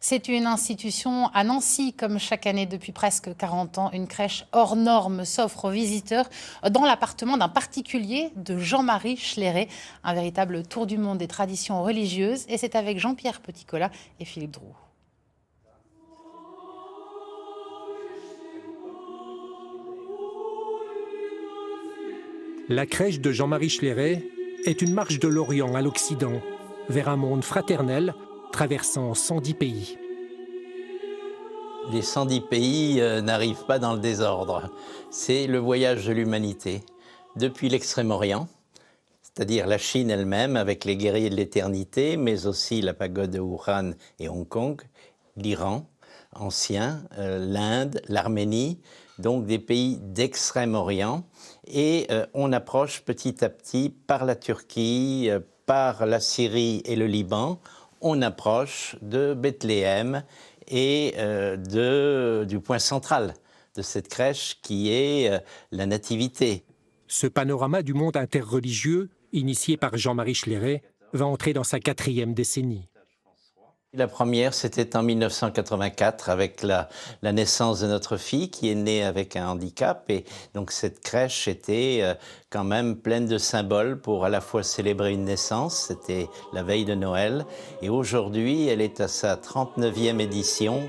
C'est une institution à Nancy, comme chaque année depuis presque 40 ans. Une crèche hors norme s'offre aux visiteurs dans l'appartement d'un particulier, de Jean-Marie Schléret. Un véritable tour du monde des traditions religieuses. Et c'est avec Jean-Pierre Petit-Colas et Philippe Droux. La crèche de Jean-Marie Schléret est une marche de l'Orient à l'Occident, vers un monde fraternel traversant 110 pays. Les 110 pays n'arrivent pas dans le désordre. C'est le voyage de l'humanité. Depuis l'Extrême-Orient, c'est-à-dire la Chine elle-même, avec les guerriers de l'éternité, mais aussi la pagode de Wuhan et Hong Kong, l'Iran ancien, l'Inde, l'Arménie, donc des pays d'Extrême-Orient. Et on approche petit à petit par la Turquie, par la Syrie et le Liban, on approche de Bethléem et du point central de cette crèche qui est la Nativité. Ce panorama du monde interreligieux, initié par Jean-Marie Schléret, va entrer dans sa 4e décennie. La première, c'était en 1984 avec la naissance de notre fille qui est née avec un handicap. Et donc cette crèche était quand même pleine de symboles pour à la fois célébrer une naissance, c'était la veille de Noël. Et aujourd'hui, elle est à sa 39e édition.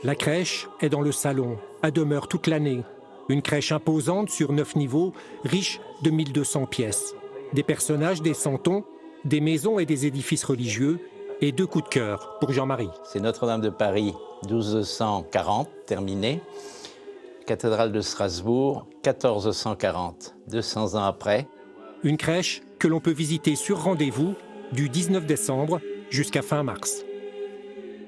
La crèche est dans le salon, à demeure toute l'année. Une crèche imposante sur 9 niveaux, riche de 1200 pièces. Des personnages, des santons, des maisons et des édifices religieux, et 2 coups de cœur pour Jean-Marie. C'est Notre-Dame de Paris, 1240, terminée. Cathédrale de Strasbourg, 1440, 200 ans après. Une crèche que l'on peut visiter sur rendez-vous du 19 décembre jusqu'à fin mars.